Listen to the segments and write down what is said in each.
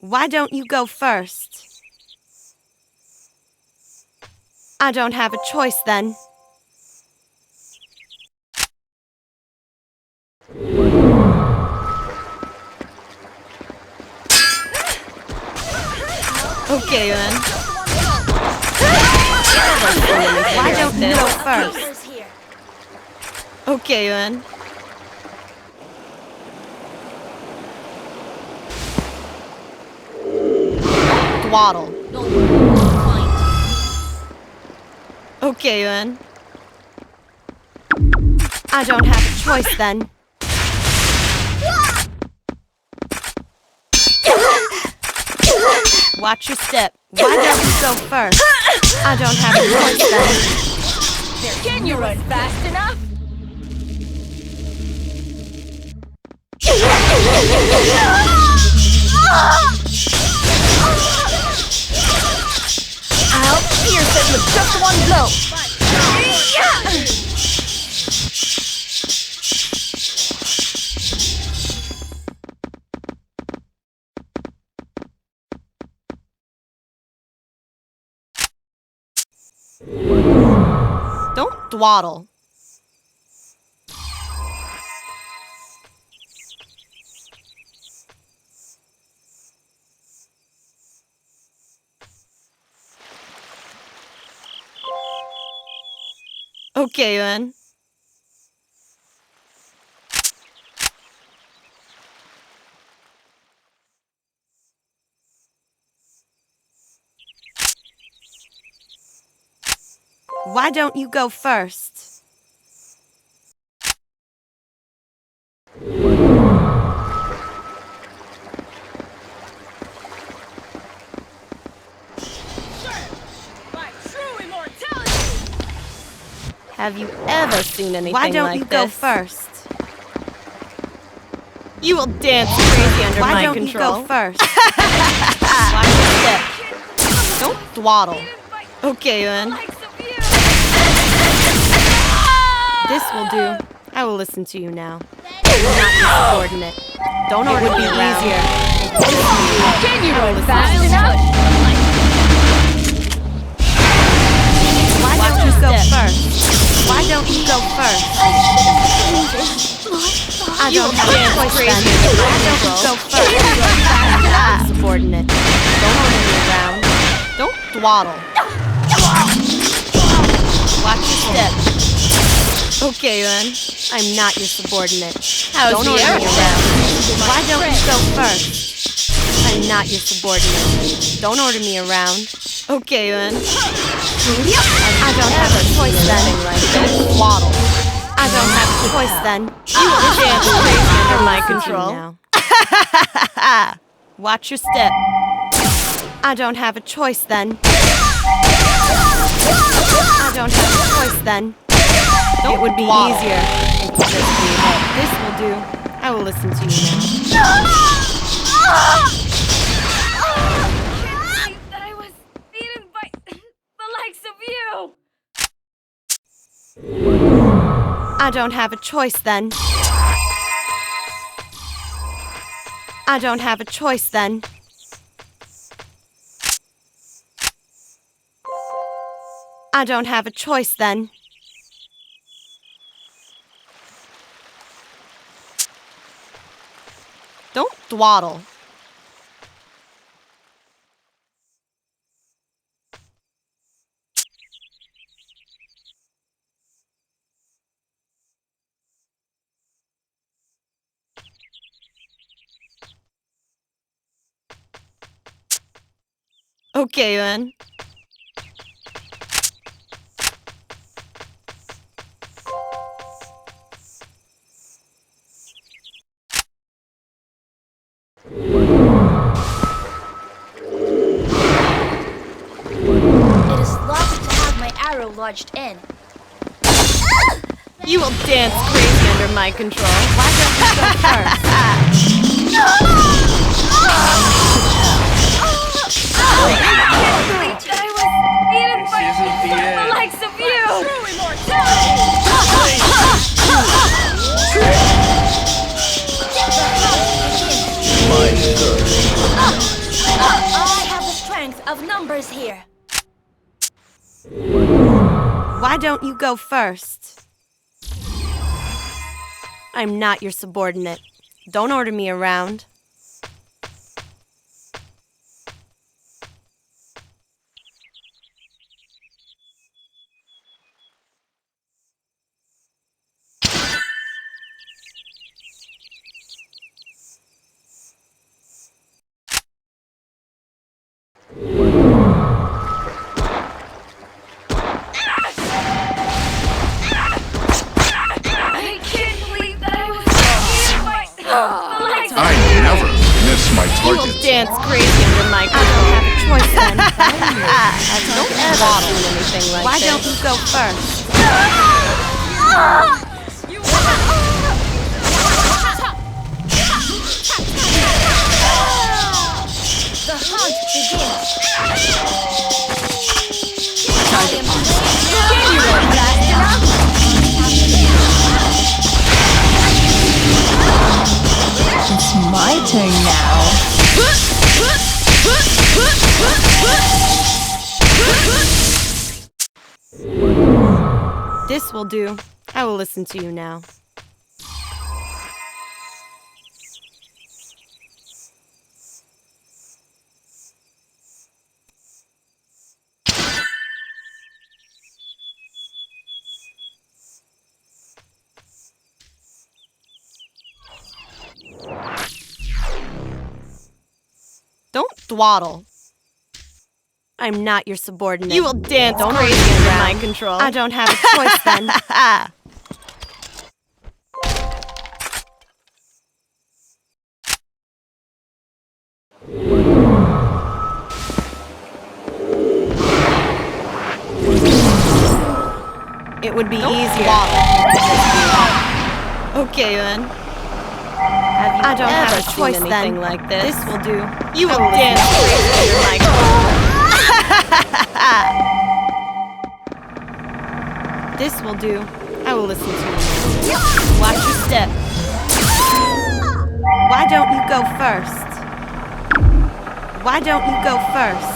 Why don't you go first? I don't have a choice then. Okay then. Why don't you go first? Okay then. Dwaddle. Okay then. I don't have a choice then. Watch your step. Why don't you go first? I don't have a choice then. Can you run fast enough? I'll pierce it with just one blow. Don't dwaddle. Okay then. Why don't you go first? Have you ever seen anything like this? Why don't you go first? You will dance crazy under my control. Why don't you go first? Watch your step. Don't dwaddle. Okay then. This will do. I will listen to you now. I'm not your subordinate. Don't order me around. Easier. Can you run fast enough? Why don't you go first? Why don't you go first? I don't have a choice then. Why don't you go first? Subordinate. Don't order me around. Don't dwaddle. Watch your step. Okay then. I'm not your subordinate. Don't order me around. Why don't you go first? I'm not your subordinate. Don't order me around. Okay then. I don't have a choice then. Don't waddle. I don't have a choice then. You will dance crazy under my control. Watch your step. I don't have a choice then. I don't have a choice then. It would be easier. This will do. I will listen to you now. That I was beaten by the likes of you. I don't have a choice then. I don't have a choice then. I don't have a choice then. Don't dwaddle. Okay then. It is lucky to have my arrow lodged in. You will dance crazy under my control. Why don't you go first? That I was beaten by the likes of you. True immortality. My outnumbers here. Why don't you go first? I'm not your subordinate. Don't order me around. I never miss my You will target. dance crazy under my control. I don't have a choice then. Don't ever do anything like Why don't you go first? The hunt begins. It's my turn now. This will do. I will listen to you now. Don't dawdle. I'm not your subordinate. You will dance crazy under my control. I don't have a choice then. It would be easier. Okay then. I don't have a choice then. Like this will do. You will dance crazy under my control. This will do. I will listen to you. Watch your step. Why don't you go first? Why don't you go first?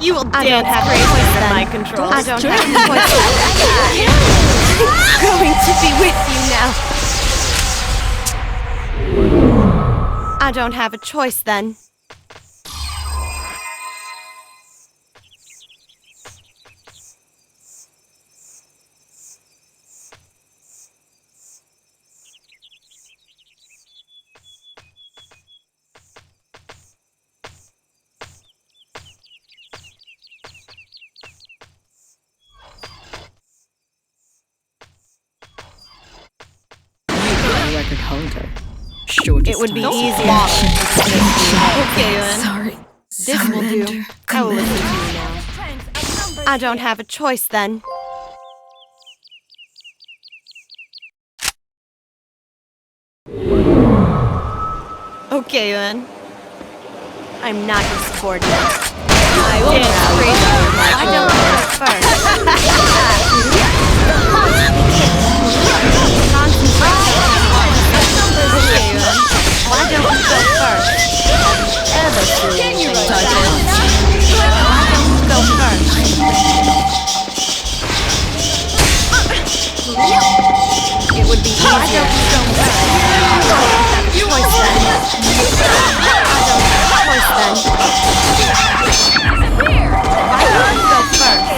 You will dance crazy under my control. I don't have a choice. I'm going to be with you now. I don't have a choice then. Record holder. Shortest It would be time. easier. Okay then. Sorry. This will do. I will listen to you now. I don't have a choice then. Okay then. I'm not your subordinate. I will dance crazy. I don't go first. Concentrate. Okay then. Why don't you go first? Ever through anything like that. Why don't you go first? It would be easier. Why don't you go first? Choice then. I don't have a choice then. Why don't you go first?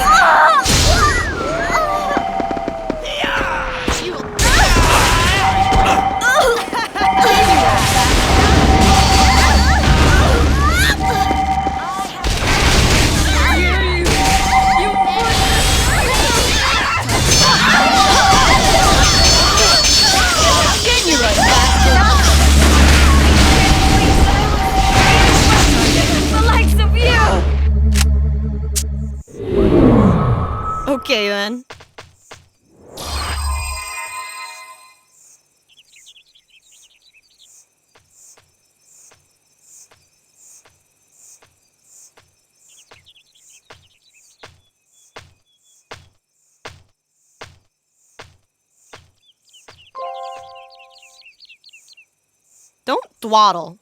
Okay then. Don't dawdle.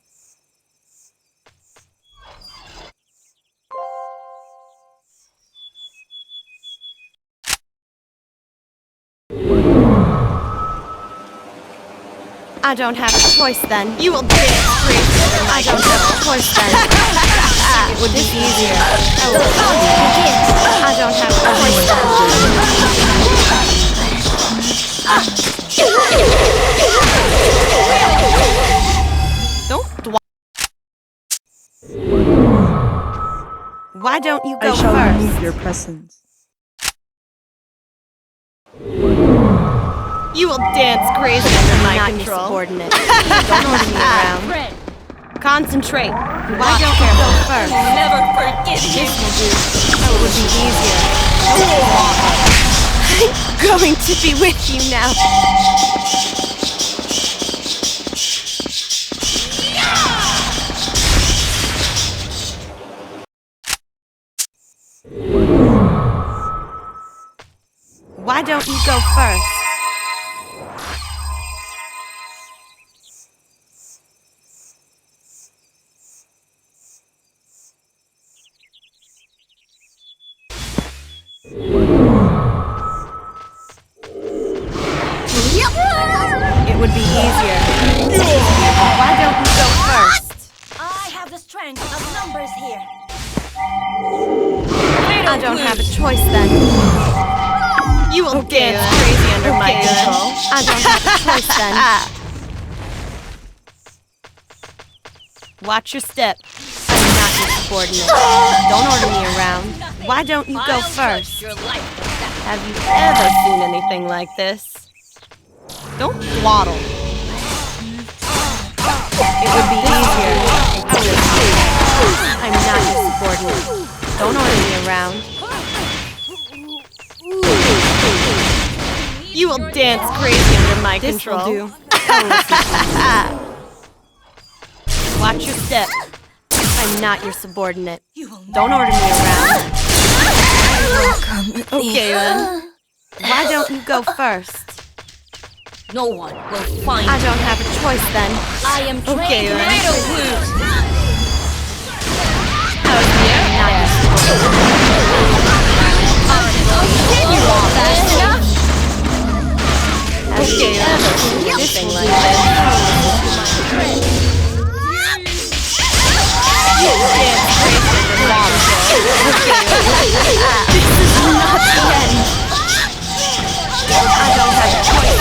I don't have a choice then. You will dance free. I don't have a choice then. It would be easier. I will tell you. I don't have a choice then. Don't dwell. Why don't you go I shall first? remove your presence. You will dance crazy under my control. Subordinate. Don't order me around. Concentrate. Why don't you go first? Never forget This will do. Oh, it would be easier. I'm going to be with you now. Why don't you go first? It would be easier. Why don't you go first? I have the strength of numbers here. I don't have a choice then. You will dance crazy under my control. I don't have a choice then. Watch your step. I'm not your subordinate. Don't order me around. Why don't you go first? Your life with that. Have you ever seen anything like this? Don't dawdle. It would be easier. I'm not your subordinate. Don't order me around. You will dance crazy under my control. This will do. Watch your step. I'm not your subordinate. Don't order me around. Okay then. Why don't you go first? No one will find I don't have a choice then. I am trained Okay, then. Granado Espada. Not your subordinate. Okay, ever seen anything like this? You dance crazy under my control. This is not the end. I don't have a choice.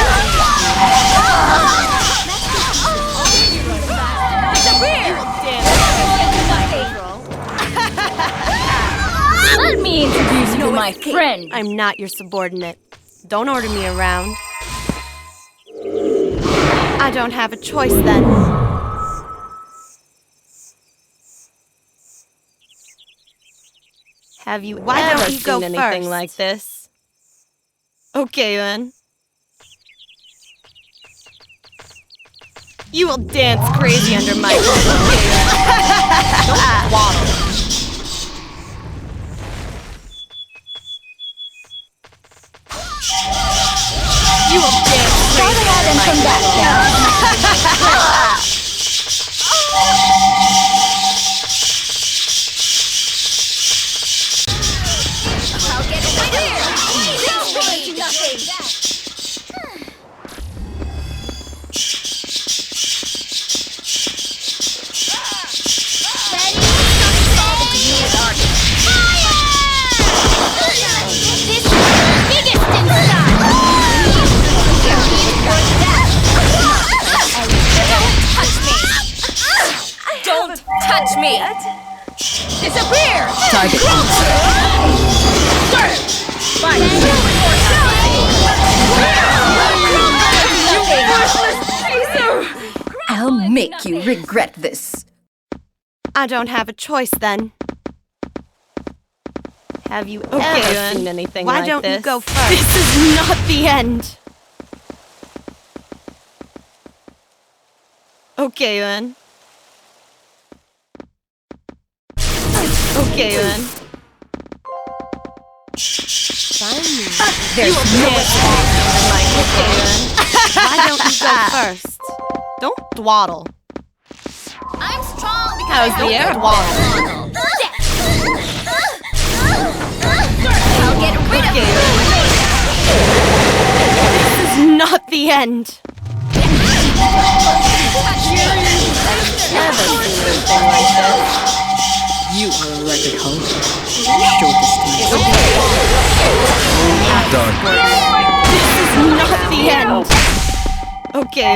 Let me introduce you to my friend. I'm not your subordinate. Don't order me around. I don't have a choice then. Have you ever seen anything like this? Okay then. You will dance crazy under my control. Don't waddle. You will dance crazy under my control. I'll get it right here. Nothing. Don't touch me! Disappear! Target I'll make you regret this. I don't have a choice then. Have you ever seen anything like this? Why don't you go first? This is not the end. Okay then. Okay then. There's no Okay then. Why don't you go first? Don't dawdle. I'm strong because How's the air dawdle? I'll get rid of you! This is not the end. Never seen anything like this. You are a record holder. Short distance. Done. This is not the end. Okay.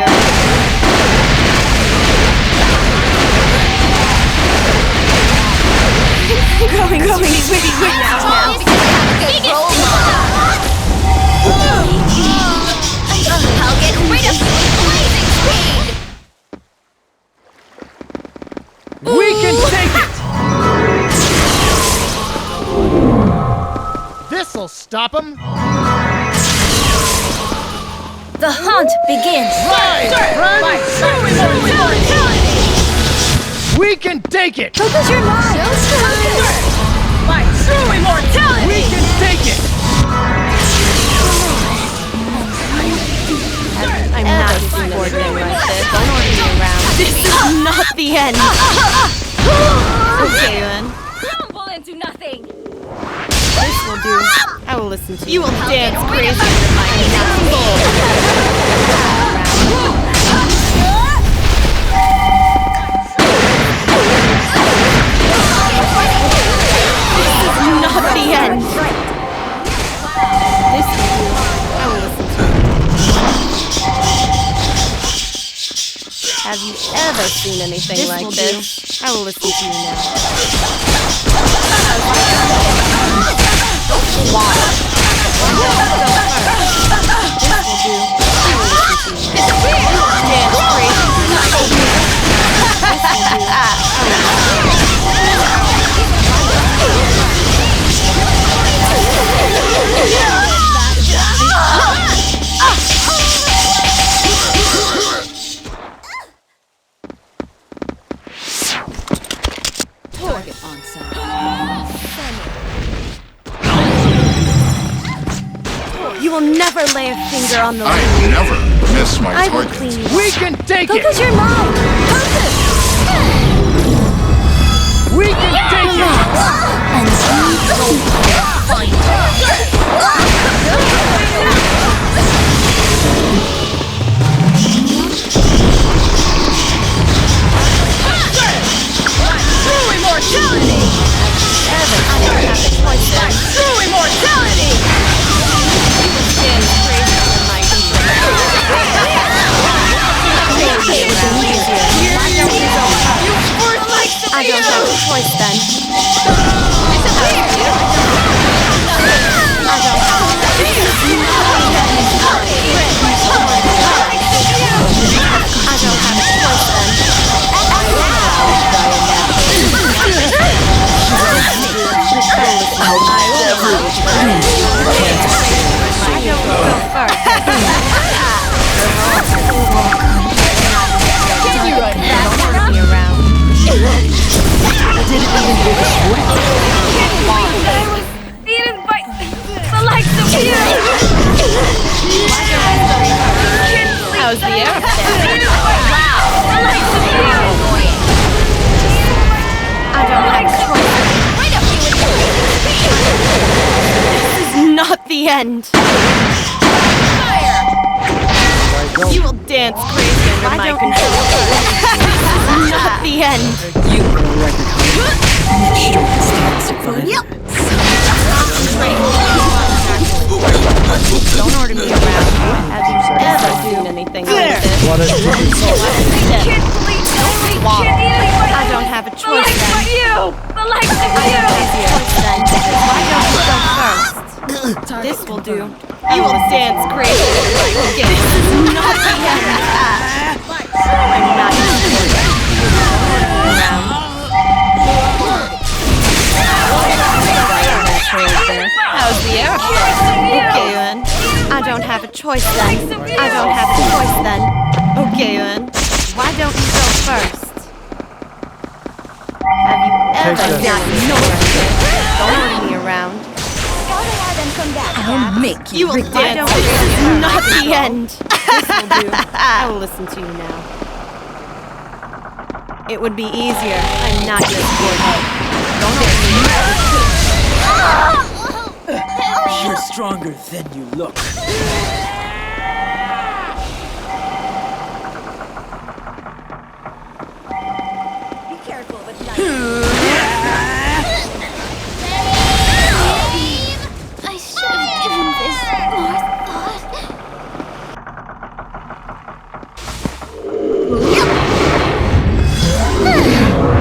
Growing witty now. I'll get rid of blazing speed! We can take it! This'll stop him! The hunt begins! Rise, friends! We can take it! Focus your mind! My true immortality! We can take it! I'm not subordinate like this. Don't order me around. This is not the end. Okay, then. Crumble into nothing! This will do. I will listen to you. You will dance crazy under my This is not the end. This will do. I will listen to you. Have you ever seen anything like this? I will listen to you now. Target on site. You will never lay a finger on the I never miss my I will target. clean you. We can take it! Focus your mind! We can take it! And true immortality! True immortality! I don't have a choice then. How's the air up there? I don't have a choice. This is not the end. You will dance crazy under my control. This is not the end. You are a record holder. Short distance survivor. Don't order me around. Have you ever seen anything like this? What a I don't have a choice then. The likes of I you! don't have a choice then. Why don't you go first? This will do. You will dance crazy. Okay, this is not the end. I'm not even sure. How's the air? Okay then. I don't have a choice then. I don't have a choice then. Okay then. Why don't you go first? Have you ever not noticed it? Don't order me around. I'll make you You will regret dance. This is not the end. This will do. I will listen to you now. It would be easier. I'm not your subordinate. Don't order me around. You're stronger than you look. I should have given this more thought.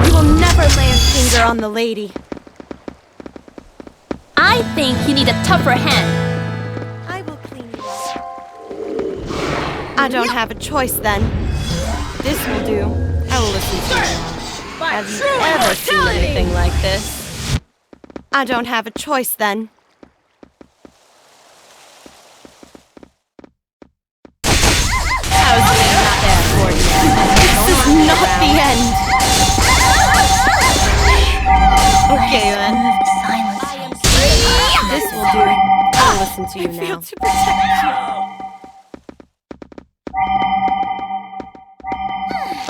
You will never lay a finger on the lady. I think you need a tougher hand. I will clean you up. I don't have a choice then. This will do. I will listen to you. Have you ever seen anything like this? I don't have a choice then. How's it not that ordinary? This is not the end. Okay then. This will do. I'll listen to you now. I feel to protect you.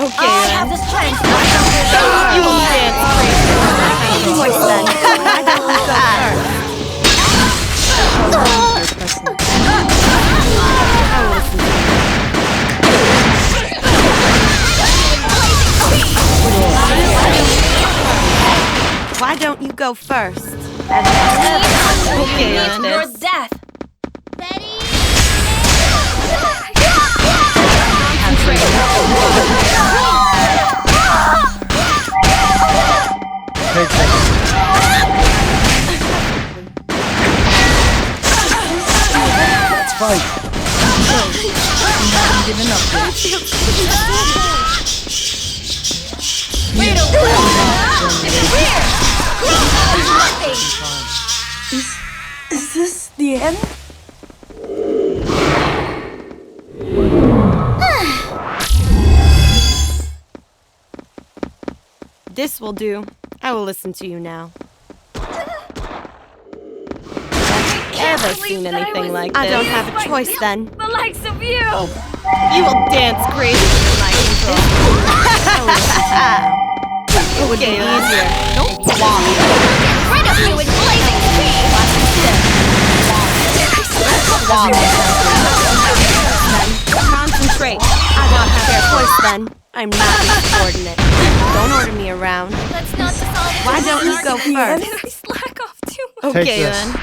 Okay then. You will dance crazy. Voice then. I don't go first. I will listen to you. Why don't you go first? Okay then. Your death. Take it. Let's fight. You haven't given up yet. Is this the end? This will do. I will listen to you now. Ever seen anything like this? I don't have a choice then. The likes of you. You will dance crazy in my control. I will listen to you now. It would be easier. Don't block me. Rid of you in blazing speed. Concentrate. I don't have a choice then. I'm not subordinate. Don't order me around. Let's not dissolve. Why don't you go first? I slack off too much. Take Okay this. then.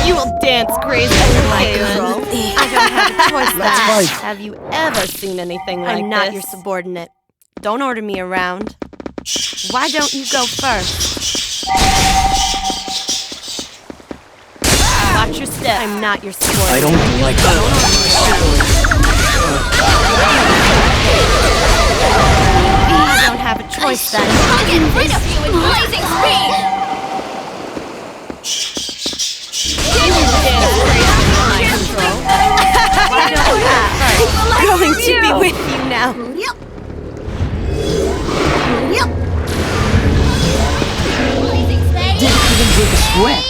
You will dance crazy in my control. I don't have a choice Let's then. fight. Have you ever seen anything like this? I'm not your subordinate. Don't order me around. Why don't you go first? Watch your step. I'm not your subordinate. I don't like that. I don't have a choice then. I'll get rid of you in blazing speed. You will dance crazy in my control. Why don't you have? I'm going to be with you now. Blazing speed. Didn't even take a sweat.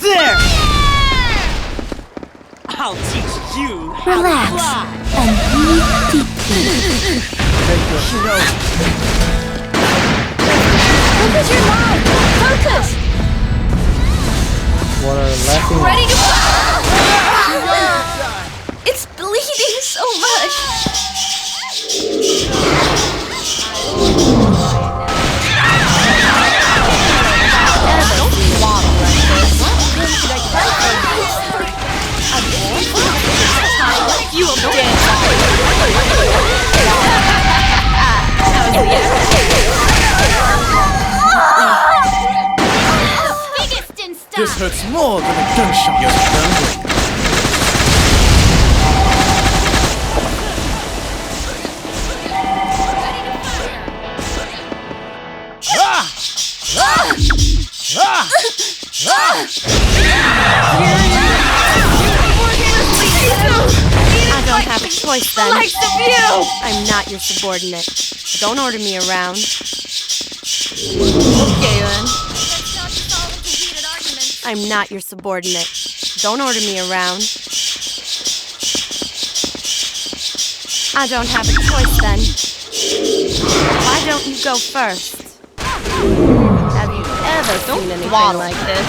There! I'll teach you Relax and breathe deeply. Take this. Focus your mind. Focus. What are laughing? Ready to It's bleeding so much. You will dance. Biggest in style. This hurts more than a gunshot. I don't have a choice then. Likes of you. I'm not your subordinate. Don't order me around. Okay then. Let's not dissolve into heated arguments. I'm not your subordinate. Don't order me around. I don't have a choice then. Why don't you go first? Have you ever seen anything like this?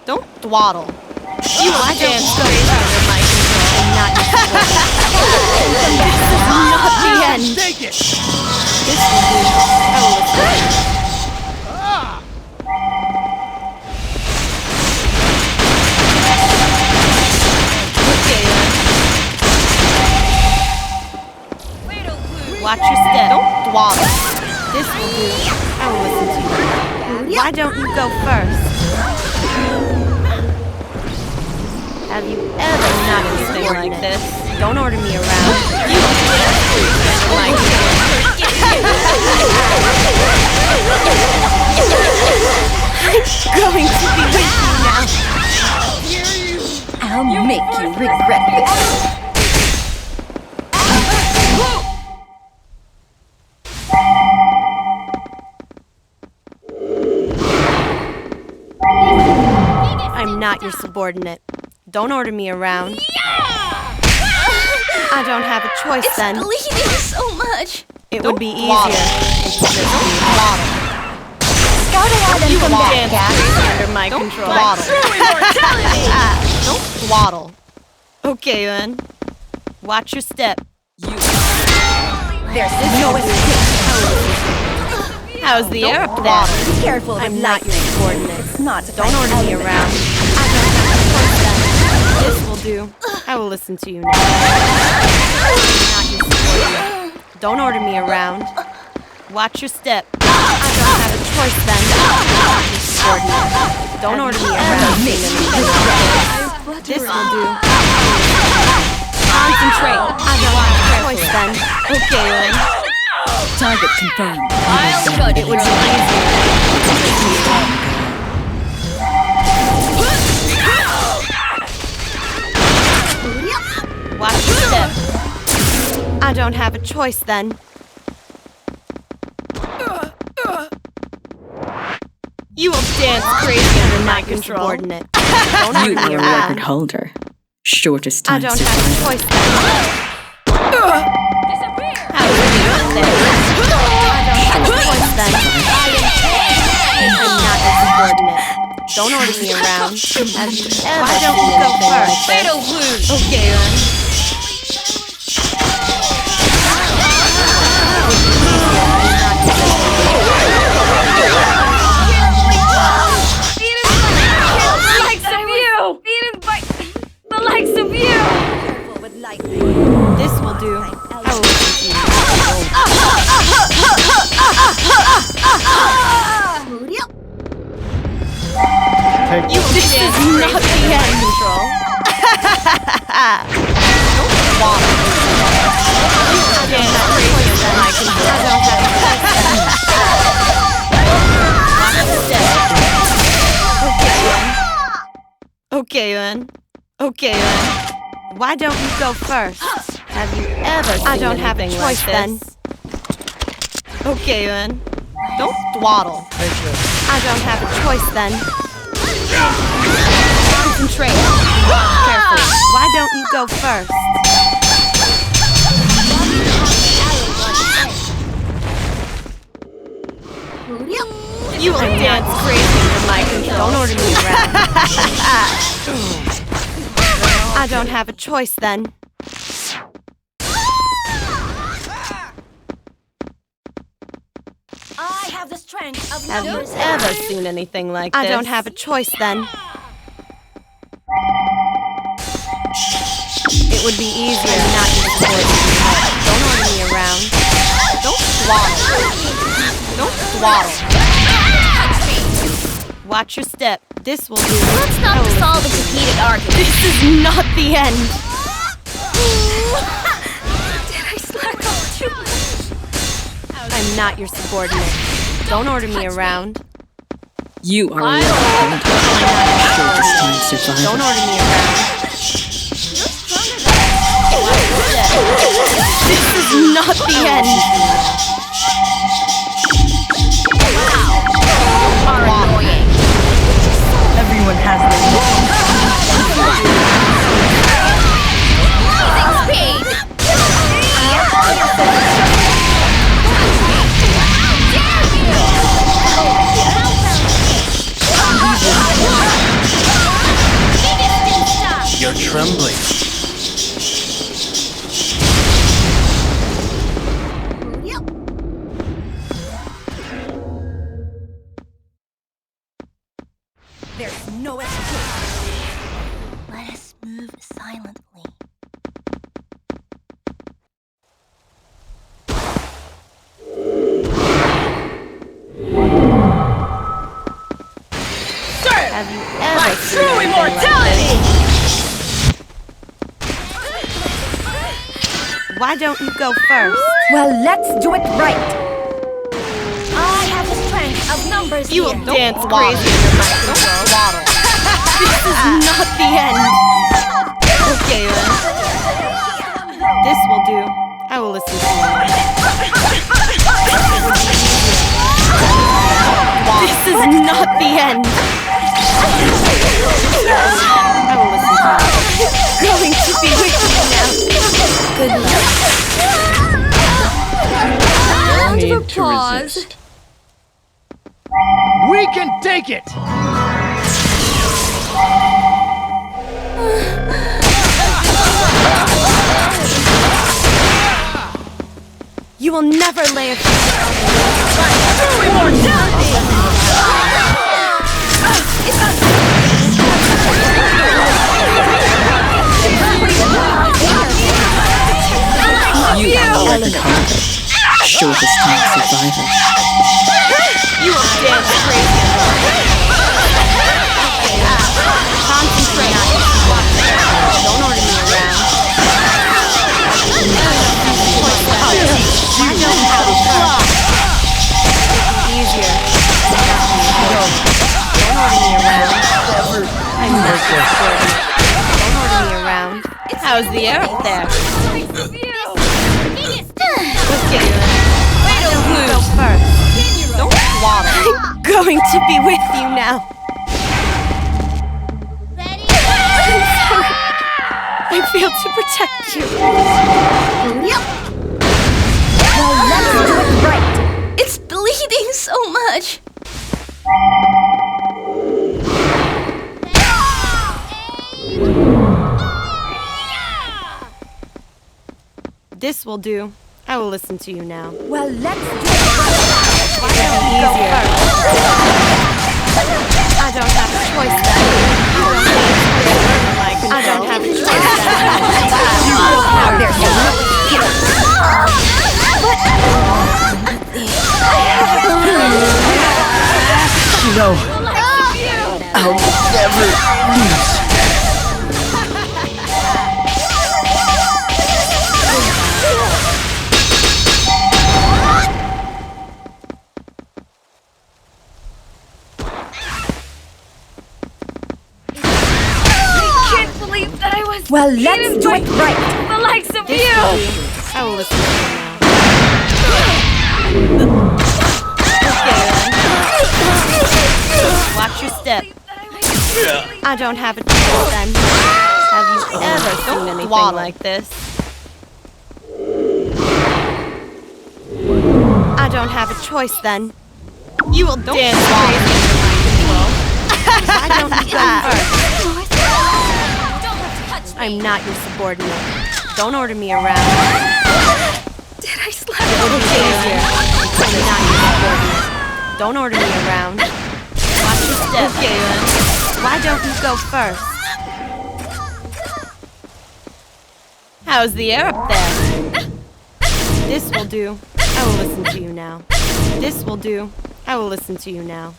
Don't dwaddle. You will dance crazy under my control. I'm not your subordinate. This is not the end. Take it! This will do. I will explain. Okay then. Watch your step. Don't dawdle. This will do. I will listen to you. Why don't you go first? Have you ever not anything like this? Don't order me around. You like I'm going to be with you now. I'll make you regret this. I'm not your subordinate. Don't order me around. I don't have a choice then. Bleeding so much. It would be easier. Scout ahead and come back, Cat. Under my control. Don't dawdle. Okay then. Watch your step. There's no escape. How's the air up there? Be careful with I'm not your subordinate. It's not. Don't order me around. I don't have a choice then. This will do. I will listen to you now. I'm not your subordinate. Don't order me around. Watch your step. I don't have a choice then. I'm not your subordinate. Don't order me around. This will do. Concentrate. I don't have a choice then. Okay then. Target confirmed. It would be easier. Watch your step. I don't have a choice then. You will dance crazy under my control. Subordinate. Don't You order me are a around. record holder. Shortest I time don't to have a choice then. How is it up there? I don't have a choice then. I'm not your subordinate. Don't order me around. Have you ever Why don't you go first? Okay then. This will do. I will listen to you. Take You this is not the end. Control. Don't waddle. You dance crazy under my control. I don't have a choice. Okay then. Okay then. Why don't you go first? Have you ever seen I don't have a choice like then. Okay then. Don't dawdle. I don't have a choice then. Concentrate. Careful. Why don't you go first? You will dance crazy under my control. Don't order me around. I don't have a choice then. I have the strength of Have you ever seen anything like this? I don't have a choice then. It would be easier not to support you. Don't order me around. Don't dawdle. Don't dawdle. Watch your step. This will do. Let's not solve this heated argument. This is not the end. Did I slack off too much? I'm not your subordinate. Don't order me around. You are a record holder. Shortest time survival. Don't order me around. This is not the end. Everyone has their Speed! trembling. There's no escape. Let us move silently. Have you ever seen anything like this? Why don't you go first? Well, let's do it right. I have the strength of numbers You here. will dance crazy under my control. This is not the end. Okay, then. This will do. I will listen to you. This is not the end. I will listen to you. Going to be with you now. Good luck. No need to resist. We can take it! You will never lay a You are the shortest time survivor. You will dance crazy. Concentrate on it. Don't order me around. Why don't you have a shot? Easier. Don't order me around. I'm not your sorry. Don't order me around. How's the air up there? Okay, why don't you go first? Don't waddle. I'm going to be with you now. I feel to protect you. Well, let's do it right. It's bleeding so much. This will do. I will listen to you now. Well, let's do it Why don't you go first? I don't have a choice then. I don't have a choice then. No. I'll never lose. Well, let's do it right. The likes of This will do. I will listen to you now. Okay then. Watch your step. I don't have a choice then. Have you ever seen anything like this? I don't have a choice then. You will dance crazy. Why don't you go first? I'm not your subordinate. Don't order me around. Did I slap Behavior. I'm not your subordinate. Don't order me around. Watch your step, Galen. Why don't you go first? How's the air up there? This will do. I will listen to you now. This will do. I will listen to you now.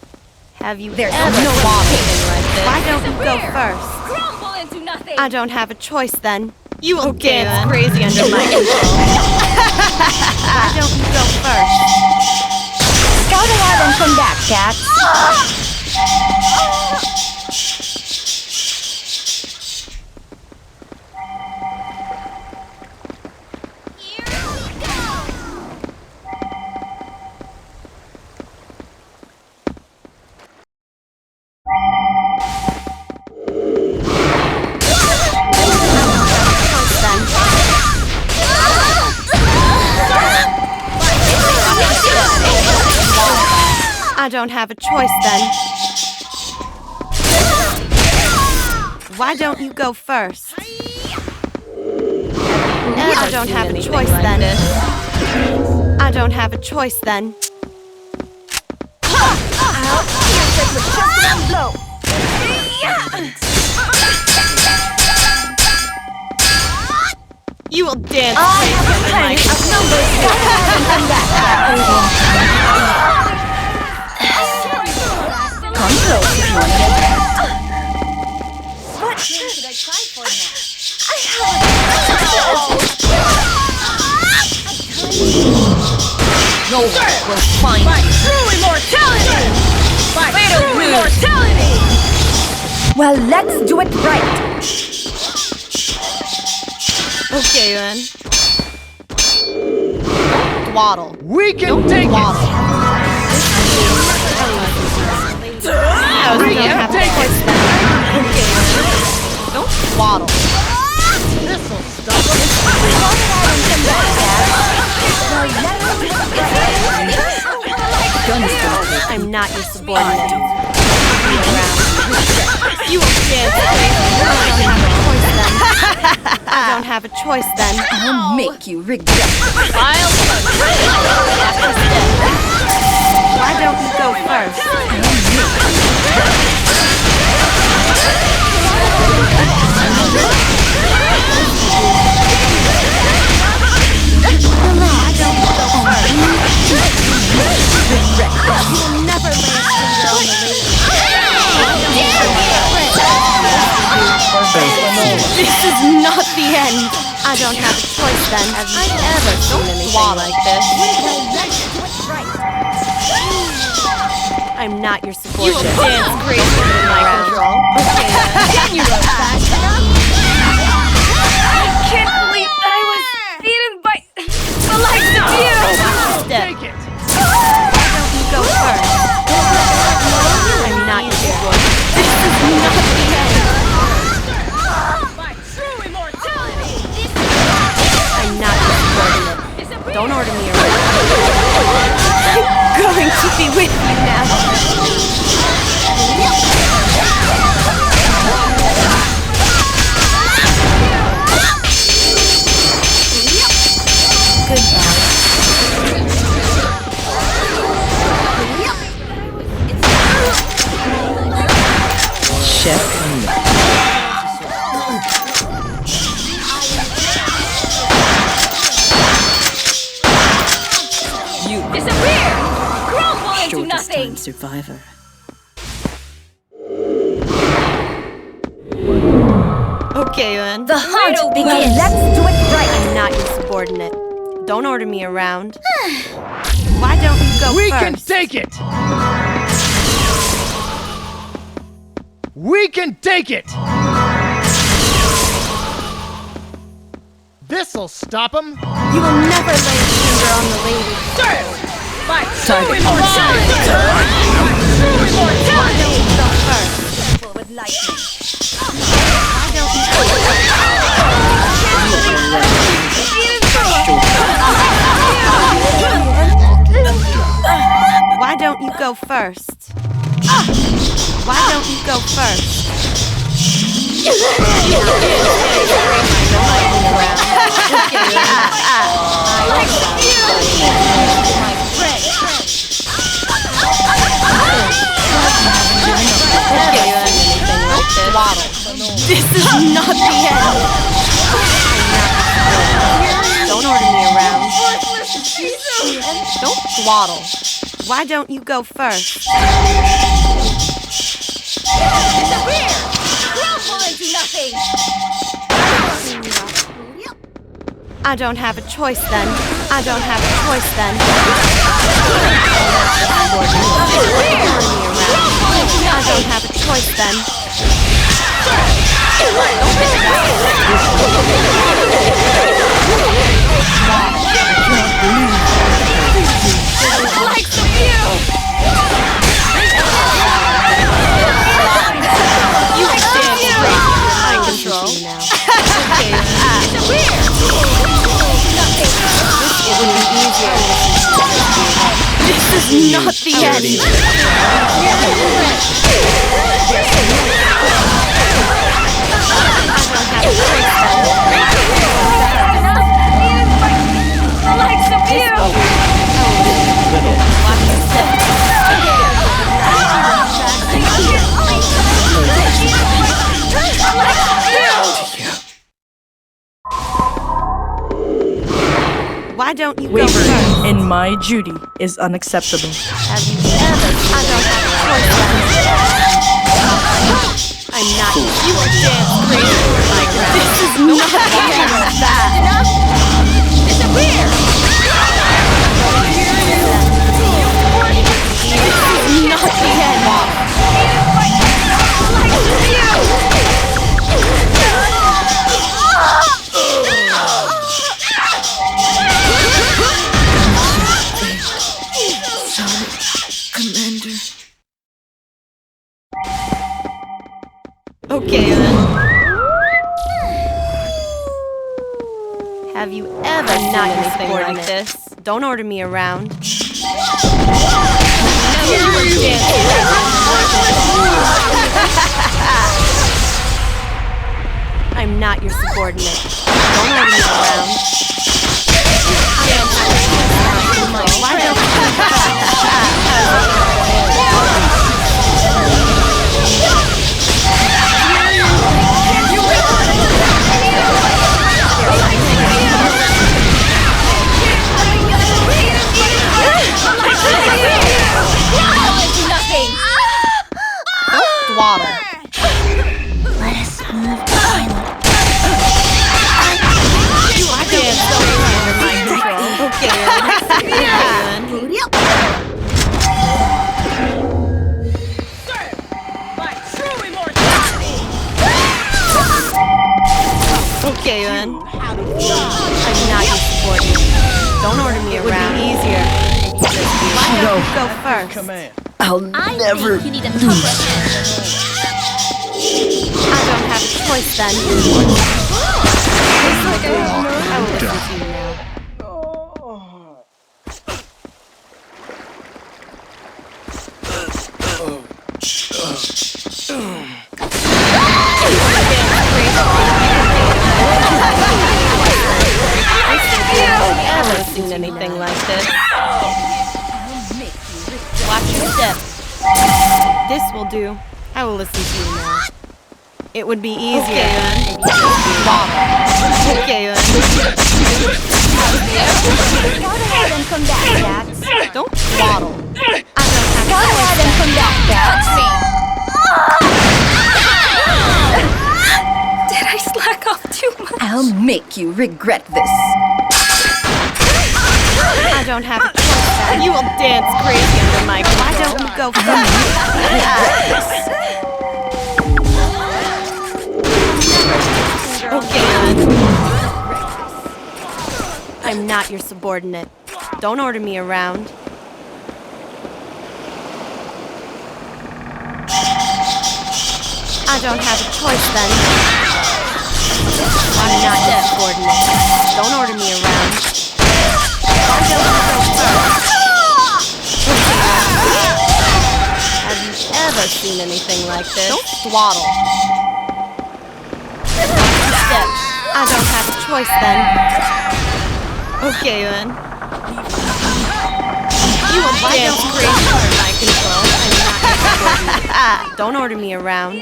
Have you There's ever no seen anything like this? Why don't you go first? Crumble into nothing. I don't have a choice then. You will dance crazy under my control. Why don't you go first? Scout ahead and come back, cats. I don't have a choice then. Why don't you go first? I don't have a choice then. I don't have a choice then. You will dance crazy No one will find you. True immortality! Fatal immortality! Well, let's do it right. Okay, then. Dwaddle. We can take it! We can take it! Don't dwaddle. This'll stop him! I'm not your subordinate. You will dance. I don't have a choice then. I'll make you regret. Why don't you go first? This is not the end. I don't have a choice then. Have you ever seen anything like this? I'm not your subordinate. You will dance gracefully in my control. Okay, then you wrote that. I can't believe that I was beaten by the likes of you! Take it! Why don't you go first? I'm not your subordinate. This is not the end. I'm not your subordinate. Don't order me around. I'm going to be with you now. Shortest-time survivor. Okay, then. The hunt begins. Let's do it right. I'm not your subordinate. Don't order me around. Why don't you go We first? can take it! We can take it! This'll stop him! You will never lay a finger on the lady. Target on Why don't you go first? With lightning. Why don't you go Why don't you go first? Why don't you go first? This is not the end. Don't order me around. Don't dwaddle. Why don't you go first? I don't have a choice then. I don't have a choice then. I don't have a choice then. You stand straight. I control now. It would be easier. This is not the end. have a choice Why don't you go Wavering first? in my duty is unacceptable. Have you ever? I don't have a choice. I'm not. You will dance crazy for my ground. This is not that. Disappear. Not the end. Commander. Okay then. Have you ever not anything like this? Don't order me around. I'm not your subordinate. Don't order me around. Why don't Water. Let us move on. You are being so under my control. Okay, okay, then. I'm not your subordinate. Don't order me around. It would be easier. Why don't you go first? Command. I'll never You need a tougher I don't have a choice then. I will listen to you now. I've never seen anything like this. Watch your step. This will do. I will listen to you now. It would be easier then. Okay then. Go ahead and come back, Dax. Don't waddle. Go ahead and come back, Dax. Did I slack off too much? I'll make you regret this. I don't have a choice. You will dance crazy under my. Why don't you go first? Okay then. I'm not your subordinate. Don't order me around. I don't have a choice then. I'm not your subordinate. Don't order me around. Why don't you go first? Have you ever seen anything like this? Don't swaddle. Step. I don't have a choice then. Okay then. You will dance crazy under my control. I'm not your subordinate. Don't order me around.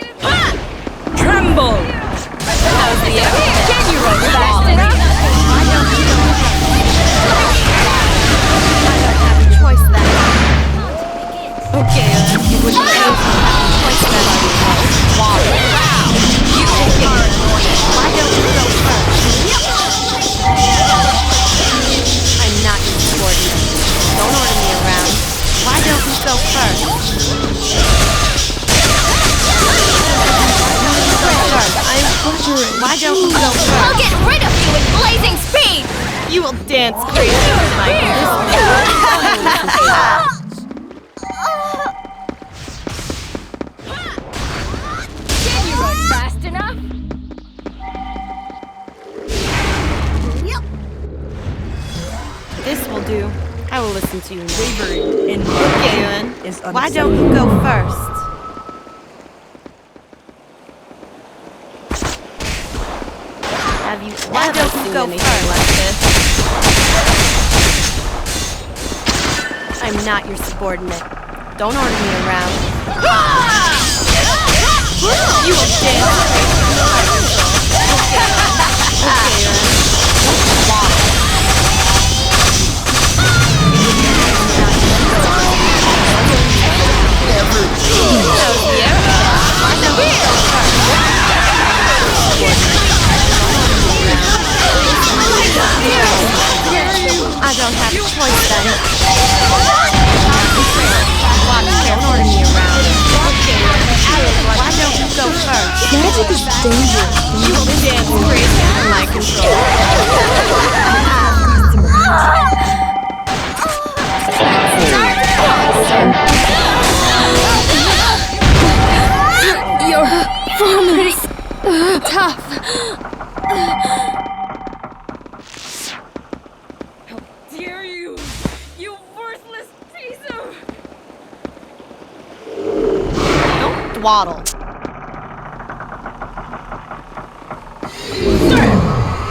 Tremble! How's the Can you run fast enough? I don't have a choice then. Okay, it would be a choice then. Water. You okay. Why don't you go first? I'm not your subordinate. Don't order me around. Why don't you go first? Why don't you go I'll first? get rid of you with blazing speed! You will dance crazy with my Can you run fast enough? This will do. I will listen to you now. Wavering in my Okay, duty then. is unacceptable. Why don't you go first? seen anything like this. I'm not your subordinate. Don't order me around. You will dance Okay, I don't have a choice then. Don't order me around. Why don't you go first? Magic is dangerous. You will dance crazy under my control. Your performance tough. Dare you! You worthless piece of... Don't dwaddle.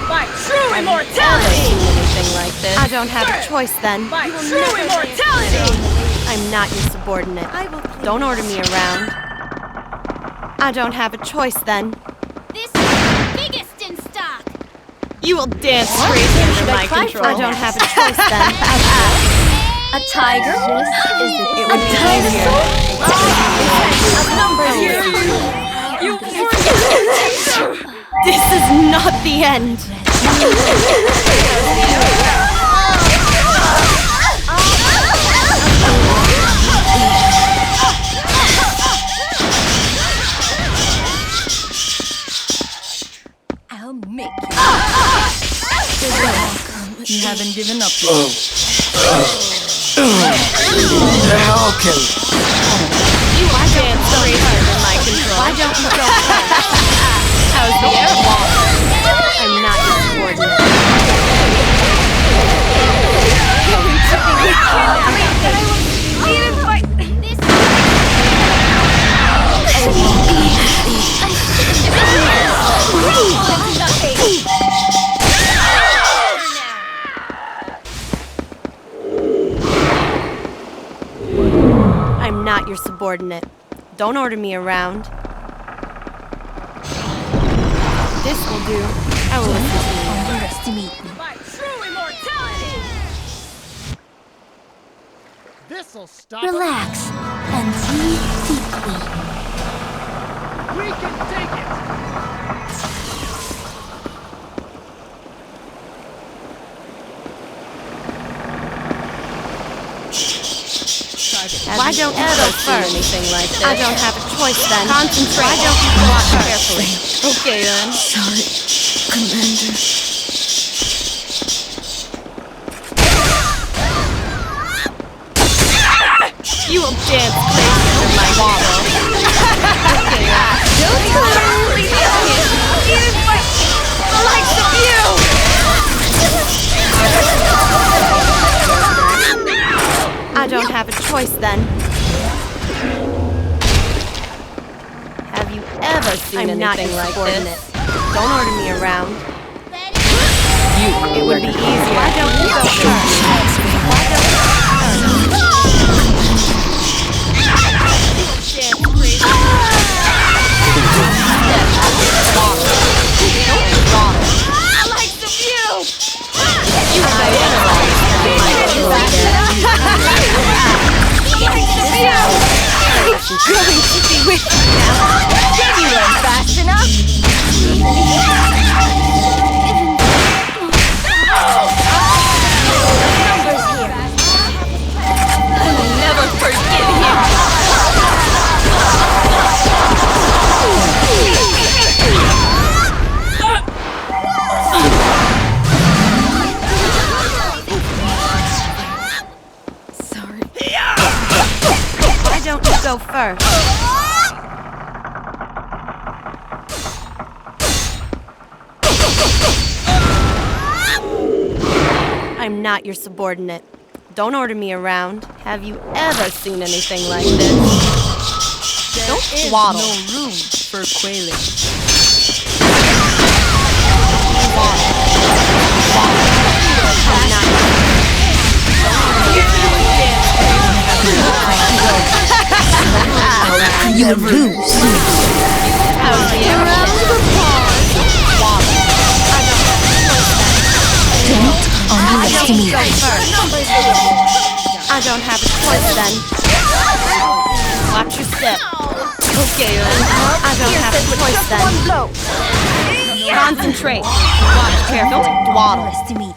By true immortality! Anything like this. I don't have a choice then. By true immortality! I'm not your subordinate. Don't order me around. I don't have a choice then. This is the biggest in stock. You will dance crazy under my control. I don't have a choice then. A tiger? It would be easier. You worthless... This is not the end. I'll make you. You haven't given up yet. How can You are dance crazy under my control. Why don't you go first? How's the air? I'm not your subordinate. I'm not your subordinate. Don't order me around. This will do. I will listen to you. Underestimate me. By true immortality! This'll stop Relax and breathe deeply. We can take it! Why don't you go first? Anything like this? I don't have a choice then. Concentrate. Why don't you go carefully? Okay then. Sorry, Commander. You will dance crazy under my waddle. Okay then. Don't totally even the likes of you! I don't have a choice then. Have you ever seen anything like this? Don't order me around. It would be easier. Why don't you go first? Why don't you go I'm going to be with you now. Did you learn fast enough? Numbers here. I will never forgive him. Sorry. Why don't you go first? I'm not your subordinate. Don't order me around. Have you ever seen anything like this? Don't waddle. No room for quailing. Waddle. You lose. Don't underestimate. I don't have a choice then. Watch your step. Okay, then. I don't have a choice then. Concentrate. Watch carefully. Don't dawdle.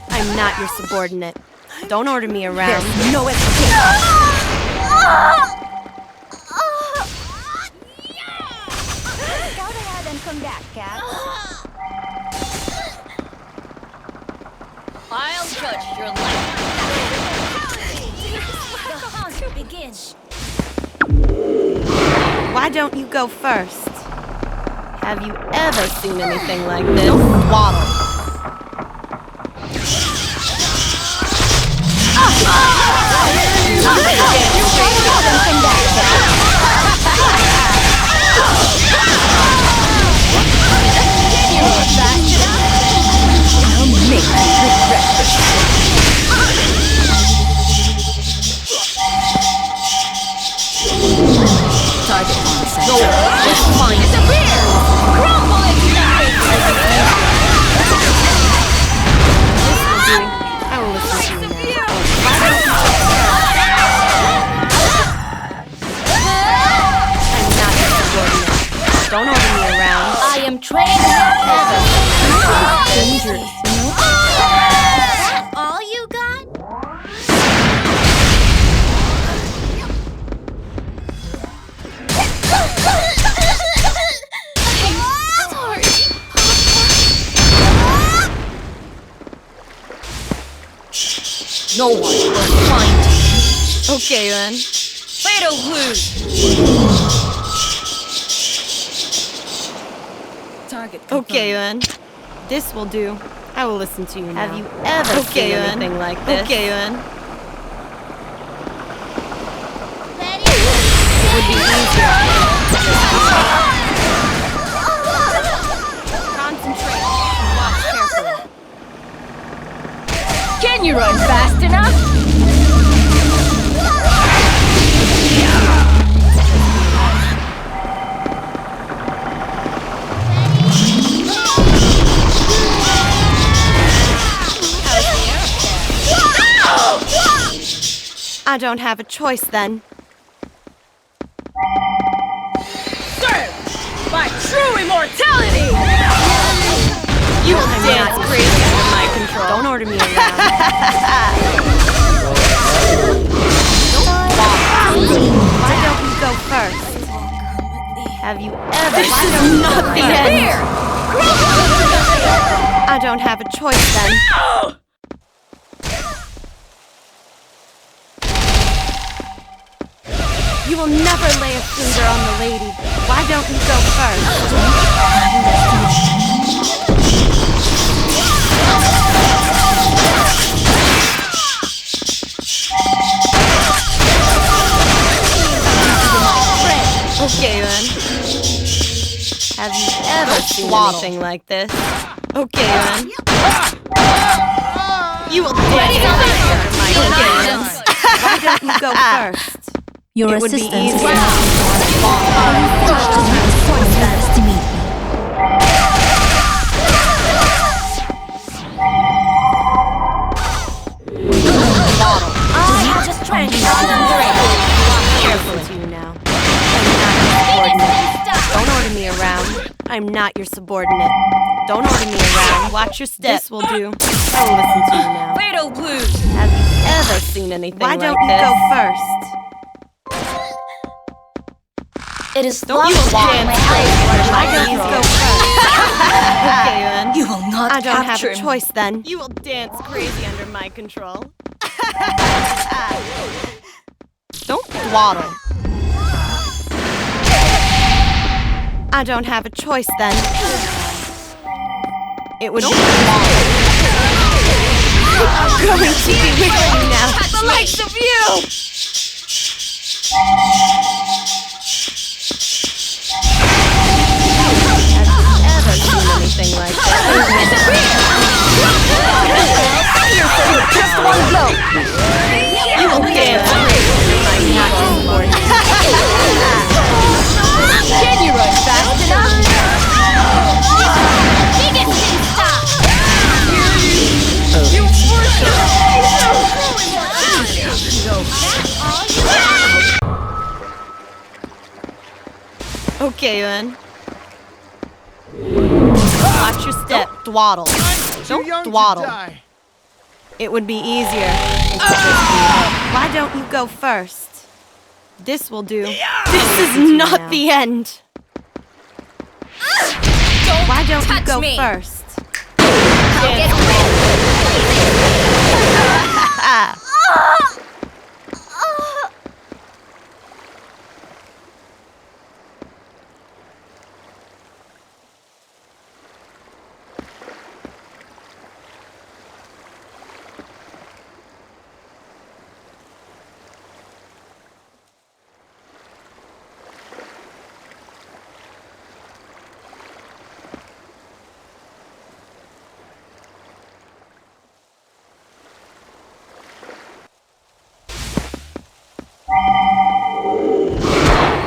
I'm not your subordinate. Don't order me around. There's no escape. Go ahead and come back, Cat. I'll judge your life. The hunt begins. Why don't you go first? Have you ever seen anything like this? Don't dawdle. I'll make you regret this. Target on set. No, it's fine. It's a bear! Crumble if you like! I will listen to you now. I'm not your subordinate. Don't order me around. I am trained Dangerous, you know? That all you got? No one will find you. Okay, then. Fatal lose. Target Okay, then. This will do. I will listen to you now. Have you ever seen anything like this? Okay, then. Ready? It would be easier. Concentrate. Watch carefully. Can you run fast enough? I don't have a choice then. Serve by true immortality! You will dance crazy under my control. Don't order me around. Why don't you go first? Have you ever? This is not the end. I don't have a choice then. You will never lay a finger on the lady. Why don't you go first? Okay, then. Have you ever seen anything like this? Okay, then. You will dance under my hands. Why don't you go first? Your It would be assistance is easier. not underestimate me. I'm just trying to Careful to you now. I'm not your subordinate. Don't order me around. I'm not your subordinate. Don't order me around. Watch your step. This will do. I will listen to you now. Fatal blues. Have you ever seen anything like this? Why don't you go first? It is Don't you dance crazy under my control. Okay, then. You will not I don't have capture a me. choice then. You will dance crazy under my control. Don't dawdle. I don't have a choice then. It would be I'm going to be with you now. At the likes of you! Have you ever seen anything like that? Okay, then. Watch your step. Dwaddle. Too young Don't dwaddle. to die. It would be easier. Why don't you go first? This will do. This is not the end. Why don't you go first? I'll get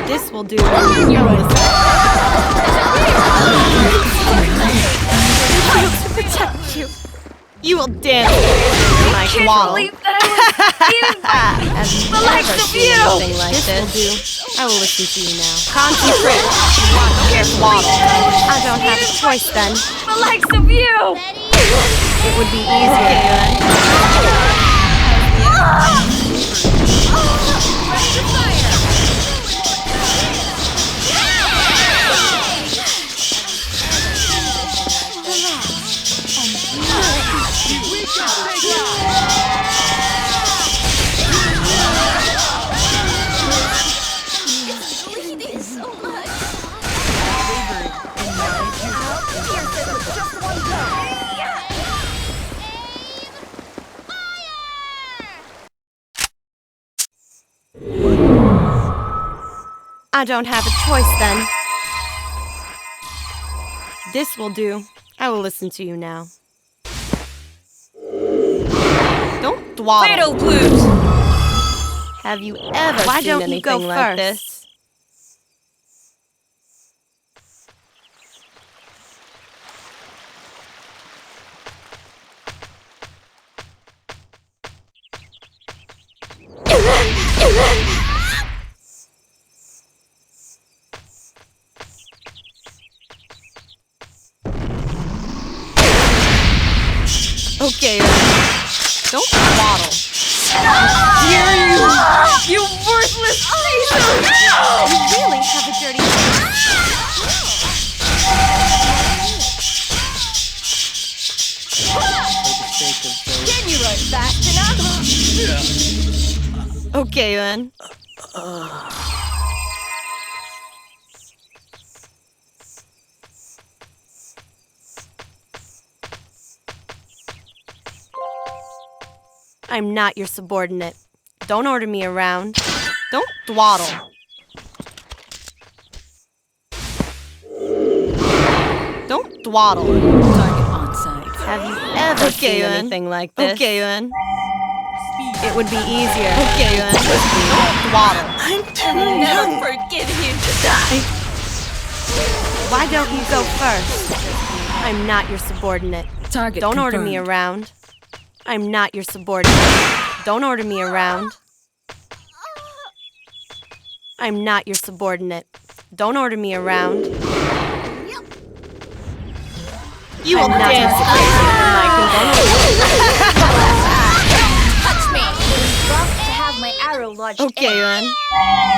This will do. Protect you. You will dance my dwaddle. Have you ever seen anything like this? Will do. I will listen to you now. Concentrate. Watch your dwaddle. I don't have a choice then. The likes of you! It would be easier then. I don't have a choice then. This will do. I will listen to you now. Don't dwaddle. Fatal blues! Have you ever Why seen don't you anything go like first? this? Okay, don't dwaddle. Dare you! You worthless piece of... You really have a dirty Can you run fast enough? Okay, then. I'm not your subordinate. Don't order me around. Don't dwaddle. Don't dwaddle. Target on side. Have you ever seen anything like this? Okay, then. It would be easier. Okay, then. Don't dwaddle. I'll never forgive you to die! Why don't you go first? I'm not your subordinate. Target Don't order me confirmed. around. I'm not your subordinate. Don't order me around. I'm not your subordinate. Don't order me around. You will dance crazy for my Touch me! Love to have my arrow lodged Okay, in. then.